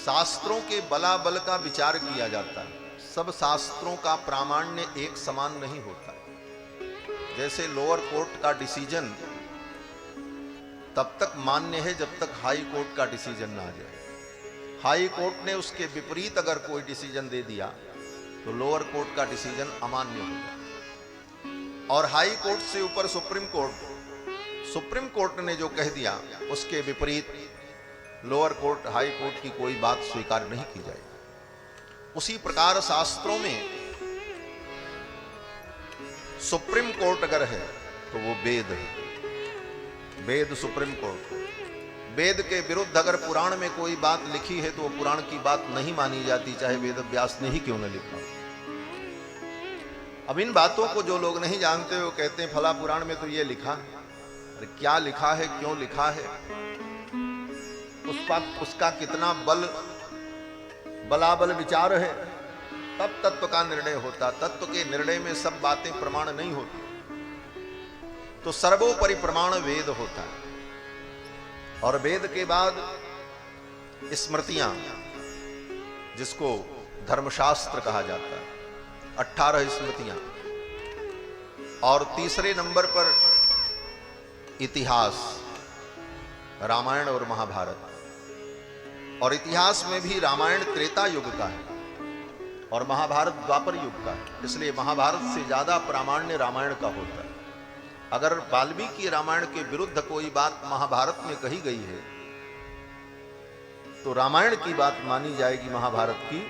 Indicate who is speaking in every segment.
Speaker 1: शास्त्रों के बलाबल का विचार किया जाता है। सब शास्त्रों का प्रामाण्य एक समान नहीं होता। जैसे लोअर कोर्ट का डिसीजन तब तक मान्य है जब तक हाई कोर्ट का डिसीजन ना आ जाए। हाई कोर्ट ने उसके विपरीत अगर कोई डिसीजन दे दिया तो लोअर कोर्ट का डिसीजन अमान्य होगा। और हाई कोर्ट से ऊपर सुप्रीम कोर्ट ने जो कह दिया उसके विपरीत लोअर कोर्ट हाई कोर्ट की कोई बात स्वीकार नहीं की जाएगी। उसी प्रकार शास्त्रों में सुप्रीम कोर्ट अगर है तो वो वेद है। वेद सुप्रीम कोर्ट। वेद के विरुद्ध अगर पुराण में कोई बात लिखी है तो वो पुराण की बात नहीं मानी जाती, चाहे वेद व्यास ने ही क्यों न लिखा। अब इन बातों को जो लोग नहीं जानते वो कहते हैं फला पुराण में तो ये लिखा है। अरे क्या लिखा है, क्यों लिखा है, उसका कितना बलाबल विचार है, तब तत्व का निर्णय होता। तत्व के निर्णय में सब बातें प्रमाण नहीं होती। तो सर्वोपरि प्रमाण वेद होता है। और वेद के बाद स्मृतियां, जिसको धर्मशास्त्र कहा जाता है, 18 स्मृतियां। और तीसरे नंबर पर इतिहास, रामायण और महाभारत। और इतिहास में भी रामायण त्रेता युग का है और महाभारत द्वापर युग का है। इसलिए महाभारत से ज्यादा प्रामाण्य रामायण का होता है। अगर वाल्मीकि रामायण के विरुद्ध कोई बात महाभारत में कही गई है तो रामायण की बात मानी जाएगी, महाभारत की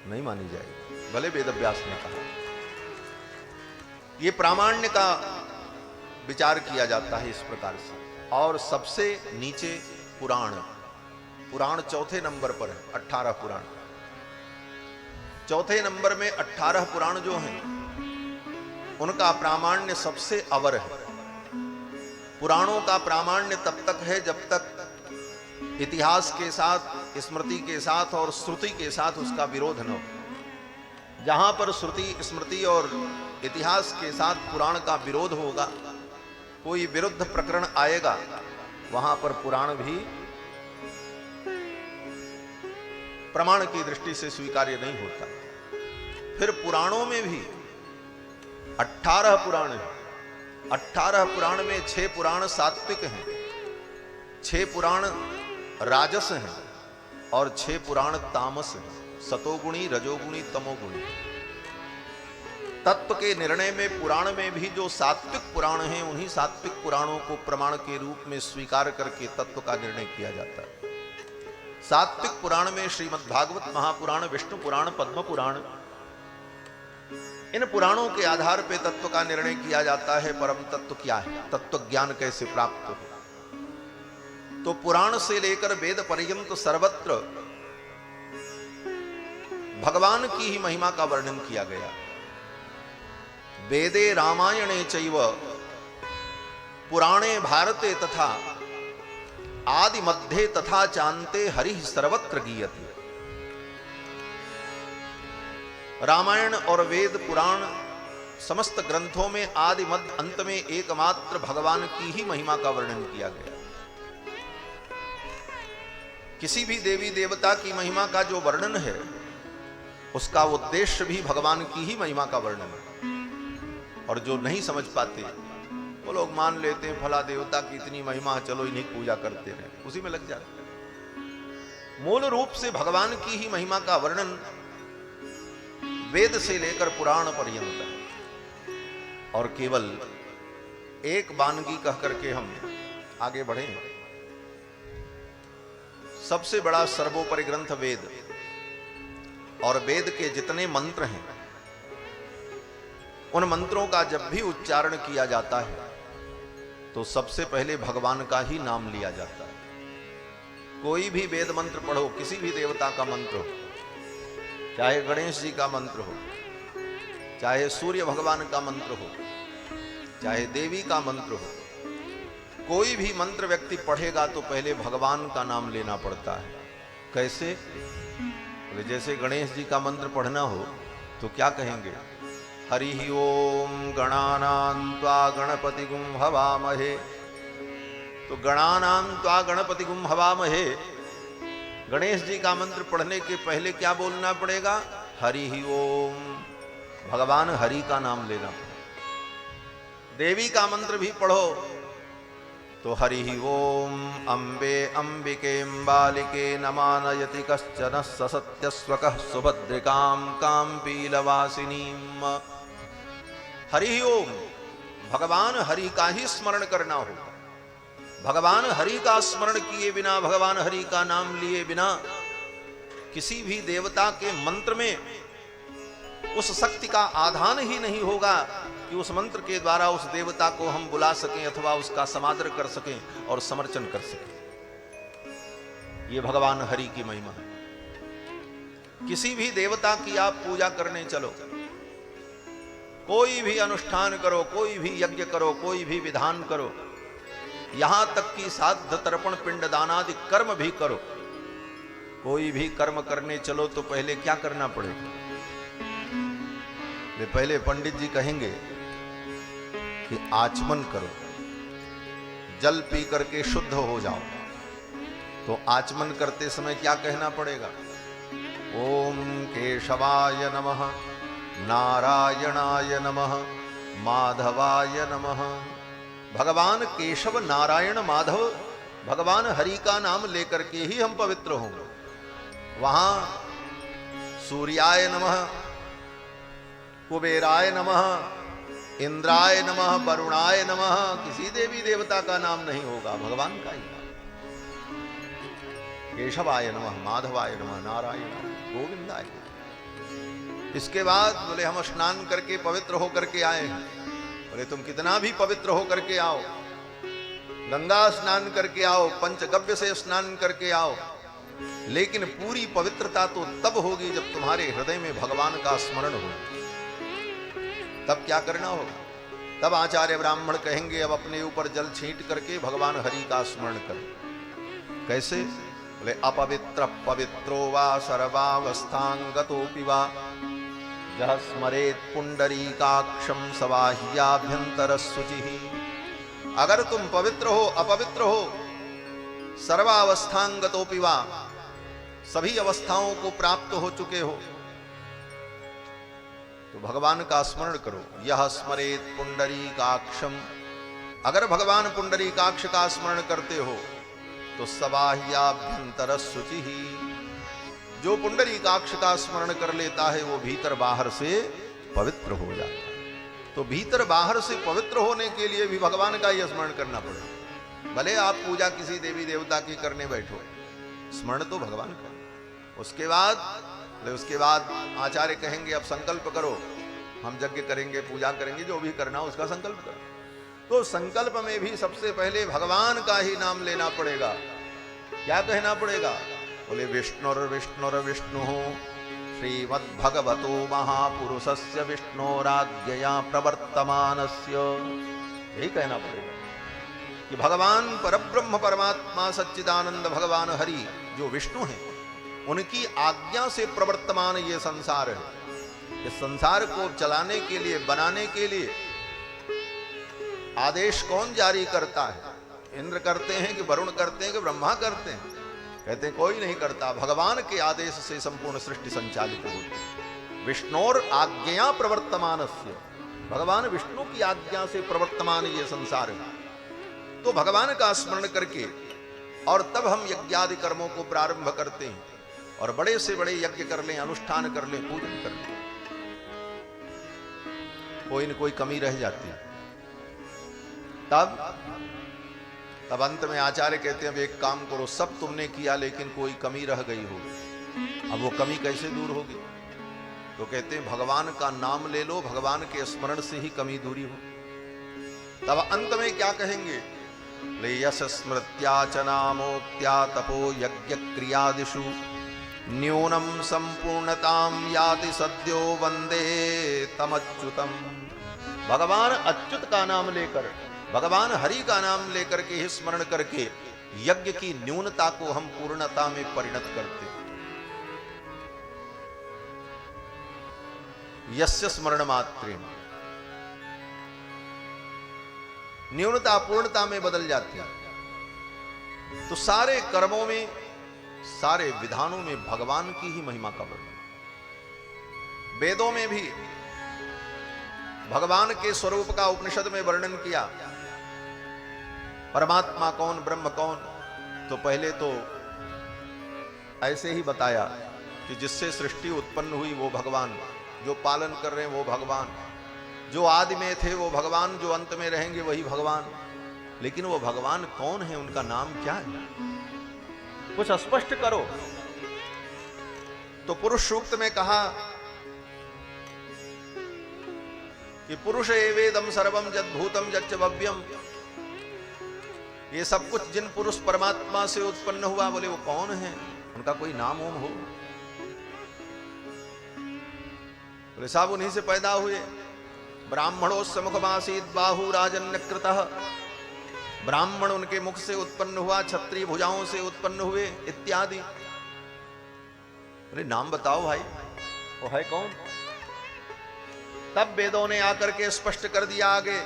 Speaker 1: नहीं मानी जाएगी, भले वेदव्यास ने कहा। यह प्रामाण्य का विचार किया जाता है इस प्रकार से। और सबसे नीचे पुराण चौथे नंबर पर है, 18 पुराण। चौथे नंबर में 18 पुराण जो हैं उनका प्रामाण्य सबसे अवर है। पुराणों का प्रामाण्य तब तक है जब तक इतिहास के साथ, स्मृति के साथ और श्रुति के साथ उसका विरोध न हो। जहां पर श्रुति, स्मृति और इतिहास के साथ पुराण का विरोध होगा, कोई विरुद्ध प्रकरण आएगा, वहां पर पुराण भी प्रमाण की दृष्टि से स्वीकार्य नहीं होता। फिर पुराणों में भी 18 पुराण हैं। 18 पुराण में 6 पुराण सात्विक हैं, 6 पुराण राजस हैं और 6 पुराण तामस हैं, सतोगुणी, रजोगुणी, तमोगुणी। तत्व के निर्णय में पुराण में भी जो सात्विक पुराण हैं उन्हीं सात्विक पुराणों को प्रमाण के रूप में स्वीकार करके तत्व का निर्णय किया जाता है। सात्विक पुराण में श्रीमद् भागवत महापुराण, विष्णु पुराण, पद्म पुराण, इन पुराणों के आधार पर तत्व का निर्णय किया जाता है। परम तत्व क्या है, तत्व ज्ञान कैसे प्राप्त हो। तो पुराण से लेकर वेद पर्यंत सर्वत्र भगवान की ही महिमा का वर्णन किया गया। वेदे रामायणे चैव पुराणे भारते तथा आदि मध्ये तथा चान्ते हरिः सर्वत्र गीयते। रामायण और वेद पुराण समस्त ग्रंथों में आदि मध्य अंत में एकमात्र भगवान की ही महिमा का वर्णन किया गया। किसी भी देवी देवता की महिमा का जो वर्णन है उसका उद्देश्य भी भगवान की ही महिमा का वर्णन है। और जो नहीं समझ पाते वो लोग मान लेते हैं फला देवता की इतनी महिमा, चलो इन्हीं पूजा करते रहे, उसी में लग जाते। मूल रूप से भगवान की ही महिमा का वर्णन वेद से लेकर पुराण पर्यंत। और केवल एक वानगी कह करके हम आगे बढ़े। सबसे बड़ा सर्वोपरि ग्रंथ वेद, और वेद के जितने मंत्र हैं उन मंत्रों का जब भी उच्चारण किया जाता है तो सबसे पहले भगवान का ही नाम लिया जाता है। कोई भी वेद मंत्र पढ़ो, किसी भी देवता का मंत्र हो, चाहे गणेश जी का मंत्र हो, चाहे सूर्य भगवान का मंत्र हो, चाहे देवी का मंत्र हो, कोई भी मंत्र व्यक्ति पढ़ेगा तो पहले भगवान का नाम लेना पड़ता है। कैसे? जैसे गणेश जी का मंत्र पढ़ना हो तो क्या कहेंगे? हरि ओम गणानां त्वा गणपतिगुं हवामहे। तो गणानां त्वा गणपतिगुं हवामहे गणेश जी का मंत्र पढ़ने के पहले क्या बोलना पड़ेगा? हरि ही ओम, भगवान हरि का नाम लेना पड़ेगा। देवी का मंत्र भी पढ़ो तो हरि ही ओम अम्बे अंबिके बालिके नमानयति कश्चन ससत्यस्वकः सुभद्रिकां कां पीलवासिनीम। हरि ही ओम, भगवान हरि का ही स्मरण करना हो। भगवान हरि का स्मरण किए बिना, भगवान हरि का नाम लिए बिना किसी भी देवता के मंत्र में उस शक्ति का आधान ही नहीं होगा कि उस मंत्र के द्वारा उस देवता को हम बुला सकें अथवा उसका समादर कर सकें और समर्चन कर सकें। ये भगवान हरि की महिमा है। किसी भी देवता की आप पूजा करने चलो, कोई भी अनुष्ठान करो, कोई भी यज्ञ करो, कोई भी विधान करो, यहां तक कि साध तर्पण पिंड दानादि कर्म भी करो, कोई भी कर्म करने चलो तो पहले क्या करना पड़ेगा? वे पहले पंडित जी कहेंगे कि आचमन करो, जल पी करके शुद्ध हो जाओ। तो आचमन करते समय क्या कहना पड़ेगा? ओम केशवाय नमः, नारायणाय नमः, माधवाय नमः। भगवान केशव, नारायण, माधव, भगवान हरि का नाम लेकर के ही हम पवित्र होंगे। वहां सूर्याय नमः, कुबेराय नमः, इंद्राय नमः, वरुणाय नमः, किसी देवी देवता का नाम नहीं होगा, भगवान का ही नाम। केशवाय नमः, माधवाय नमः, नारायण, गोविंदाय। इसके बाद बोले हम स्नान करके पवित्र होकर के आए हैं। बोले तुम कितना भी पवित्र होकर के आओ, गंगा स्नान करके आओ, पंचगव्य से स्नान करके आओ, लेकिन पूरी पवित्रता तो तब होगी जब तुम्हारे हृदय में भगवान का स्मरण हो। तब क्या करना होगा? तब आचार्य ब्राह्मण कहेंगे अब अपने ऊपर जल छींट करके भगवान हरि का स्मरण करो। कैसे? बोले अपवित्र पवित्रो वा सर्वावस्थांगतोपि वा जह स्मरेत पुंडरीकाक्षम सवाह्याभ्यंतर शुचिः। अगर तुम पवित्र हो, अपवित्र हो, सर्वावस्थांगतोपि वा, सभी अवस्थाओं को प्राप्त हो चुके हो, तो भगवान का स्मरण करो। यह स्मरेत पुंडरीकाक्षम, अगर भगवान पुंडरीकाक्ष का स्मरण करते हो तो सबाह्याभ्यंतर शुचिः, जो पुंडरीकाक्ष का स्मरण कर लेता है वो भीतर बाहर से पवित्र हो जाता है। तो भीतर बाहर से पवित्र होने के लिए भी भगवान का ही स्मरण करना पड़ेगा। भले आप पूजा किसी देवी देवता की करने बैठो, स्मरण तो भगवान का। उसके बाद आचार्य कहेंगे अब संकल्प करो, हम यज्ञ करेंगे, पूजा करेंगे, जो भी करना उसका संकल्प करो। तो संकल्प में भी सबसे पहले भगवान का ही नाम लेना पड़ेगा। क्या कहना पड़ेगा? बोले विष्णुर्विष्णुर्विष्णु श्रीमद्भगवतो महापुरुषस्य विष्णोराज्ञया प्रवर्तमानस्य। यही कहना पड़ेगा कि भगवान परब्रह्म परमात्मा सच्चिदानंद भगवान हरि जो विष्णु हैं, उनकी आज्ञा से प्रवर्तमान ये संसार है। इस संसार को चलाने के लिए, बनाने के लिए आदेश कौन जारी करता है? इंद्र करते हैं कि वरुण करते हैं कि ब्रह्मा करते हैं? कहते हैं कोई नहीं करता, भगवान के आदेश से संपूर्ण सृष्टि संचालित होती है। विष्णोर आज्ञया प्रवर्तमानस्य, भगवान विष्णु की आज्ञा से प्रवर्तमान ये संसार है। तो भगवान का स्मरण करके और तब हम यज्ञादि कर्मों को प्रारंभ करते हैं और बड़े से बड़े यज्ञ कर लें, अनुष्ठान कर लें, पूजन कर लें, कोई न कोई कमी रह जाती है। तब अंत में आचार्य कहते हैं अब एक काम करो, सब तुमने किया लेकिन कोई कमी रह गई होगी। अब वो कमी कैसे दूर होगी? तो कहते हैं भगवान का नाम ले लो, भगवान के स्मरण से ही कमी दूरी हो। तब अंत में क्या कहेंगे? यश स्मृत्या च नामोक्त्या तपो यज्ञ क्रियादिषु न्यूनम संपूर्णताम याति सद्यो वंदे तमच्युतम। भगवान अच्युत का नाम लेकर, भगवान हरि का नाम लेकर के ही स्मरण करके यज्ञ की न्यूनता को हम पूर्णता में परिणत करते हैं। यस्य स्मरण मात्रेण न्यूनता पूर्णता में बदल जाती है। तो सारे कर्मों में, सारे विधानों में भगवान की ही महिमा का वर्णन। वेदों में भी भगवान के स्वरूप का उपनिषद में वर्णन किया। परमात्मा कौन, ब्रह्म कौन, तो पहले तो ऐसे ही बताया कि जिससे सृष्टि उत्पन्न हुई वो भगवान, जो पालन कर रहे हैं वो भगवान, जो आदि में थे वो भगवान, जो अंत में रहेंगे वही भगवान। लेकिन वो भगवान कौन है, उनका नाम क्या है, कुछ स्पष्ट करो। तो पुरुष सूक्त में कहा कि पुरुष एवेदम सर्वम जद्भूतम जच्च भव्यम। ये सब कुछ जिन पुरुष परमात्मा से उत्पन्न हुआ, बोले वो कौन है, उनका कोई नाम ओम हो। बोले साहब उन्हीं से पैदा हुए। ब्राह्मणोस्य मुखमासीद बाहु राजन्यकृतः। ब्राह्मण उनके मुख से उत्पन्न हुआ, क्षत्रिय भुजाओं से उत्पन्न हुए इत्यादि। बोले नाम बताओ भाई, वो है कौन। तब वेदों ने आकर के स्पष्ट कर दिया आगे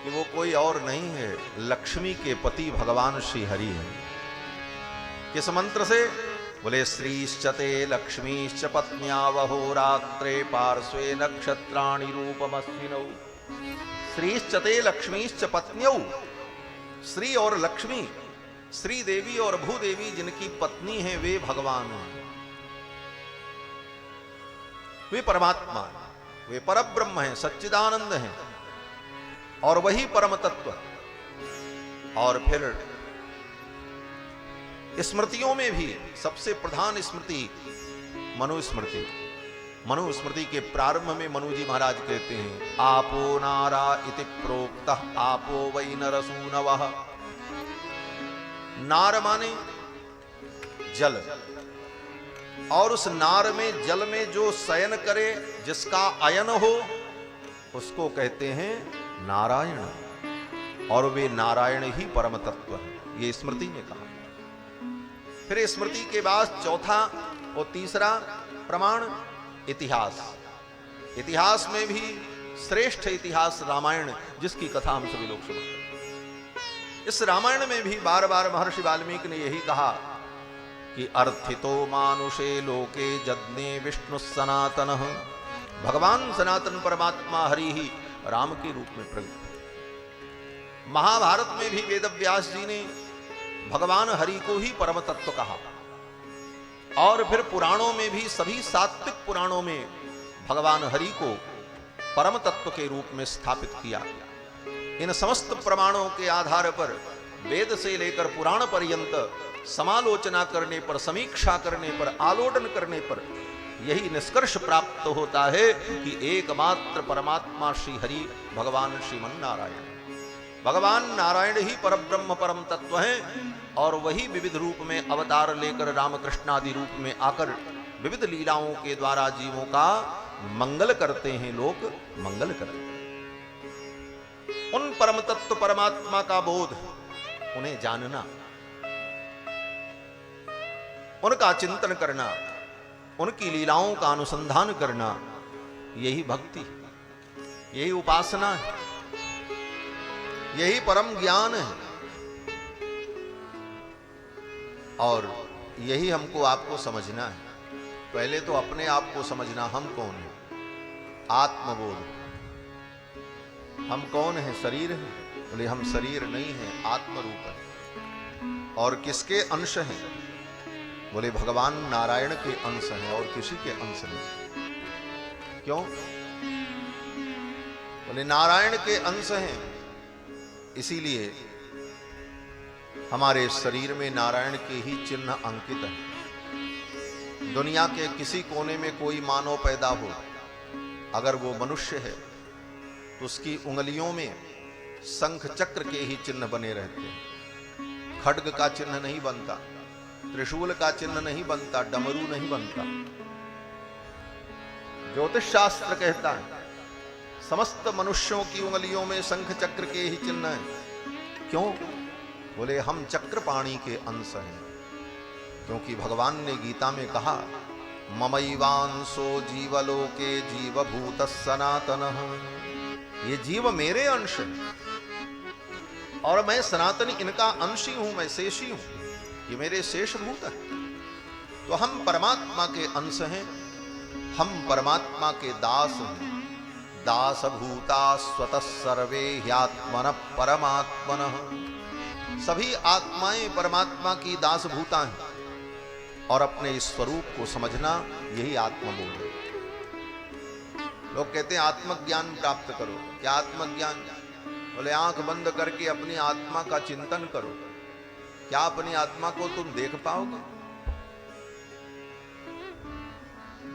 Speaker 1: कि वो कोई और नहीं है, लक्ष्मी के पति भगवान श्री हरि है। किस मंत्र से, बोले श्रीश्चते लक्ष्मीश्च पत्न्यावहो रात्रे पार्श्वे नक्षत्राणि रूपमस्विनौ। श्रीश्चते लक्ष्मीश्च पत्न्यौ, श्री और लक्ष्मी, श्री देवी और भूदेवी जिनकी पत्नी है वे भगवान हैं, वे परमात्मा, वे परब्रह्म हैं, सच्चिदानंद हैं और वही परम तत्व। और फिर स्मृतियों में भी सबसे प्रधान स्मृति मनुस्मृति। मनुस्मृति के प्रारंभ में मनु जी महाराज कहते हैं आपो नारा इति प्रोक्तः आपो वै नरसूनवः। नार माने जल, और उस नार में, जल में जो शयन करे, जिसका अयन हो, उसको कहते हैं नारायण, और वे नारायण ही परम तत्व है। ये स्मृति ने कहा। फिर स्मृति के बाद चौथा और तीसरा प्रमाण इतिहास। इतिहास में भी श्रेष्ठ इतिहास रामायण, जिसकी कथा हम सभी लोग सुनते हैं। इस रामायण में भी बार बार महर्षि वाल्मीकि ने यही कहा कि अर्थितो मानुषे लोके जज्ञे विष्णु सनातन। भगवान सनातन परमात्मा हरि ही राम के रूप में प्रकट। महाभारत में भी वेद व्यास जी ने भगवान हरि को ही परम तत्व कहा। और फिर पुराणों में भी, सभी सात्विक पुराणों में भगवान हरि को परम तत्व के रूप में स्थापित किया। इन समस्त प्रमाणों के आधार पर वेद से लेकर पुराण पर्यंत समालोचना करने पर, समीक्षा करने पर, आलोडन करने पर यही निष्कर्ष प्राप्त होता है कि एकमात्र परमात्मा श्री हरि भगवान श्रीमन नारायण, भगवान नारायण ही परब्रह्म परम तत्व हैं। और वही विविध रूप में अवतार लेकर रामकृष्णादि रूप में आकर विविध लीलाओं के द्वारा जीवों का मंगल करते हैं, लोग मंगल करते हैं। उन परम तत्व परमात्मा का बोध, उन्हें जानना, उनका चिंतन करना, उनकी लीलाओं का अनुसंधान करना, यही भक्ति, यही उपासना है, यही परम ज्ञान है। और यही हमको आपको समझना है। पहले तो अपने आप को समझना, हम कौन हैं, आत्मबोध। हम कौन हैं, शरीर है, बोले हम शरीर नहीं है, आत्मरूप है। और किसके अंश हैं, बोले भगवान नारायण के अंश हैं और किसी के अंश नहीं। क्यों, बोले नारायण के अंश हैं, इसीलिए हमारे शरीर में नारायण के ही चिन्ह अंकित है। दुनिया के किसी कोने में कोई मानव पैदा हो, अगर वो मनुष्य है तो उसकी उंगलियों में शंख चक्र के ही चिन्ह बने रहते हैं। खड्ग का चिन्ह नहीं बनता, त्रिशूल का चिन्ह नहीं बनता, डमरू नहीं बनता। ज्योतिष शास्त्र कहता है समस्त मनुष्यों की उंगलियों में शंख चक्र के ही चिन्ह है। क्यों, बोले हम चक्रपाणी के अंश हैं। क्योंकि भगवान ने गीता में कहा ममैवांशो जीवलोके जीवभूत सनातन। ये जीव मेरे अंश है और मैं सनातनी, इनका अंशी हूं, मैं शेषी हूं। ये मेरे शेष भूत हैं। तो हम परमात्मा के अंश हैं, हम परमात्मा के दास हैं। दास भूता स्वतः सर्वे ह्यात्मन परमात्मनः। सभी आत्माएं परमात्मा की दास भूता हैं और अपने इस स्वरूप को समझना यही आत्मबोध है। लोग कहते हैं आत्मज्ञान प्राप्त करो। क्या आत्मज्ञान? बोले आंख बंद करके अपनी आत्मा का चिंतन करो। क्या अपनी आत्मा को तुम देख पाओगे?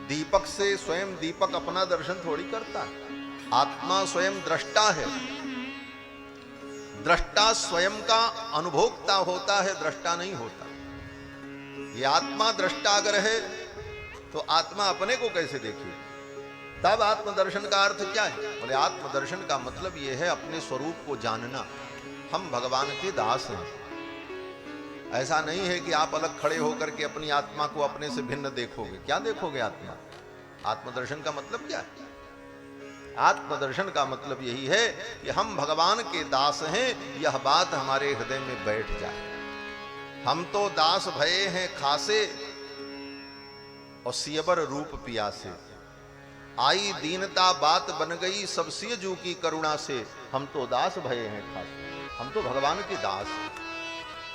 Speaker 1: दीपक से स्वयं दीपक अपना दर्शन थोड़ी करता है। आत्मा स्वयं दृष्टा है। दृष्टा स्वयं का अनुभोक्ता होता है, दृष्टा नहीं होता। ये आत्मा दृष्टा अगर है तो आत्मा अपने को कैसे देखे? तब आत्मदर्शन का अर्थ क्या है? बोले आत्मदर्शन का मतलब यह है अपने स्वरूप को जानना। हम भगवान के दास हैं। ऐसा नहीं है कि आप अलग खड़े होकर के अपनी आत्मा को अपने से भिन्न देखोगे। क्या देखोगे आत्मा? आत्मदर्शन का मतलब क्या है? आत्मदर्शन का मतलब यही है कि हम भगवान के दास हैं, यह बात हमारे हृदय में बैठ जाए। हम तो दास भये हैं खासे और सियबर रूप पियासे। आई दीनता बात बन गई सब सियजू की करुणा से। हम तो दास भये हैं खासे, हम तो भगवान के दास हैं।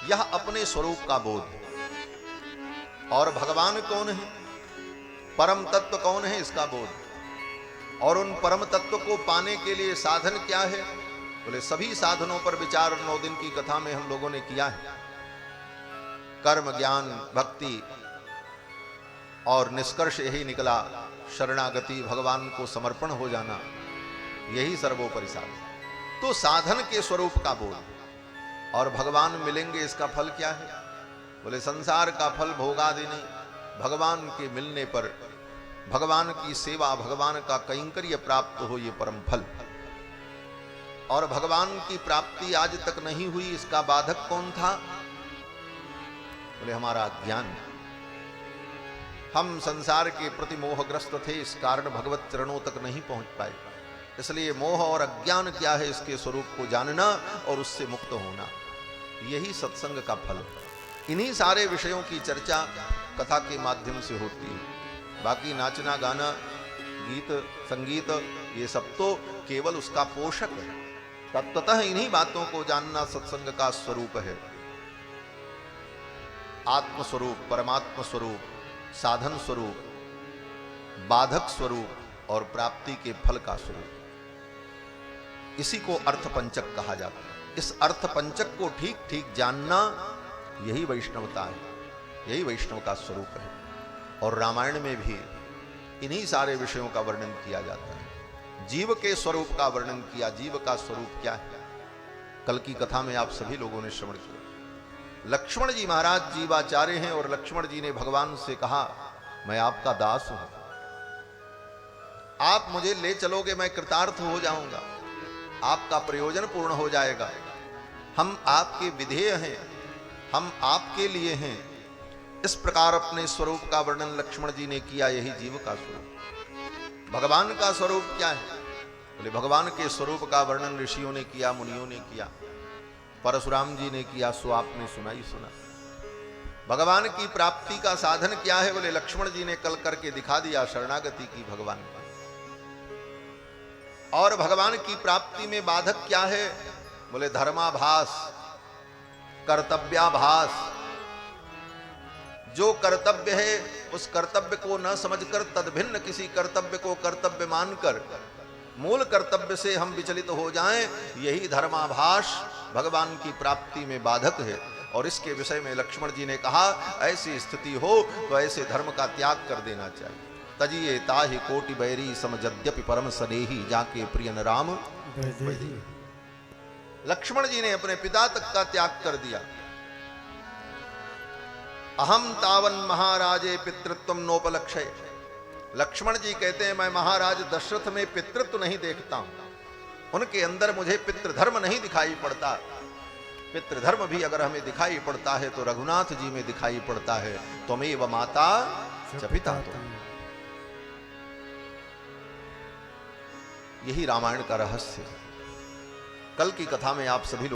Speaker 1: यह अपने स्वरूप का बोध है। और भगवान कौन है, परम तत्व कौन है, इसका बोध। और उन परम तत्व को पाने के लिए साधन क्या है? बोले सभी साधनों पर विचार 9 दिन की कथा में हम लोगों ने किया है। कर्म, ज्ञान, भक्ति और निष्कर्ष यही निकला, शरणागति, भगवान को समर्पण हो जाना, यही सर्वोपरि साधन। तो साधन के स्वरूप का बोध। और भगवान मिलेंगे, इसका फल क्या है? बोले संसार का फल भोगादि नहीं। भगवान के मिलने पर भगवान की सेवा, भगवान का कैंकर्य प्राप्त हो, ये परम फल। और भगवान की प्राप्ति आज तक नहीं हुई, इसका बाधक कौन था? बोले हमारा ज्ञान। हम संसार के प्रति मोहग्रस्त थे, इस कारण भगवत चरणों तक नहीं पहुंच पाए। इसलिए मोह और अज्ञान क्या है, इसके स्वरूप को जानना और उससे मुक्त होना, यही सत्संग का फल है। इन्हीं सारे विषयों की चर्चा कथा के माध्यम से होती है। बाकी नाचना, गाना, गीत, संगीत, ये सब तो केवल उसका पोषक है। तत्वतः इन्हीं बातों को जानना सत्संग का स्वरूप है। आत्मस्वरूप, परमात्म स्वरूप, साधन स्वरूप, बाधक स्वरूप और प्राप्ति के फल का स्वरूप। इसी को अर्थ पंचक कहा जाता है। इस अर्थ पंचक को ठीक ठीक जानना यही वैष्णवता है, यही वैष्णव का स्वरूप है। और रामायण में भी इन्हीं सारे विषयों का वर्णन किया जाता है। जीव के स्वरूप का वर्णन किया। जीव का स्वरूप क्या है? कल की कथा में आप सभी लोगों ने श्रवण किया। लक्ष्मण जी महाराज जीवाचार्य हैं और लक्ष्मण जी ने भगवान से कहा, मैं आपका दास हूं, आप मुझे ले चलोगे, मैं कृतार्थ हो जाऊंगा, आपका प्रयोजन पूर्ण हो जाएगा। हम आपके विधेय हैं, हम आपके लिए हैं। इस प्रकार अपने स्वरूप का वर्णन लक्ष्मण जी ने किया। यही जीव का स्वरूप। भगवान का स्वरूप क्या है? बोले भगवान के स्वरूप का वर्णन ऋषियों ने किया, मुनियों ने किया, परशुराम जी ने किया, सो आपने सुना ही सुना। भगवान की प्राप्ति का साधन क्या है? बोले लक्ष्मण जी ने कल करके दिखा दिया, शरणागति की भगवान का। और भगवान की प्राप्ति में बाधक क्या है? बोले धर्माभास, कर्तव्याभास। जो कर्तव्य है उस कर्तव्य को न समझकर तदभिन्न किसी कर्तव्य को कर्तव्य मानकर मूल कर्तव्य से हम विचलित हो जाएं, यही धर्माभास भगवान की प्राप्ति में बाधक है। और इसके विषय में लक्ष्मण जी ने कहा, ऐसी स्थिति हो तो ऐसे धर्म का त्याग कर देना चाहिए। तजिए ताहि कोटि बैरी समजद्यपि परम सनेही जाके प्रियन राम। लक्ष्मण जी ने अपने पिता तक का त्याग कर दिया। अहम तावन महाराजे पितृत्व नोपलक्षय। लक्ष्मण जी कहते हैं, मैं महाराज दशरथ में पितृत्व नहीं देखता हूं, उनके अंदर मुझे पितृधर्म नहीं दिखाई पड़ता। पितृधर्म भी अगर हमें दिखाई पड़ता है तो रघुनाथ जी में दिखाई पड़ता है। त्वमेव माता च पिता तुम। यही रामायण का रहस्य। कल की कथा में आप सभी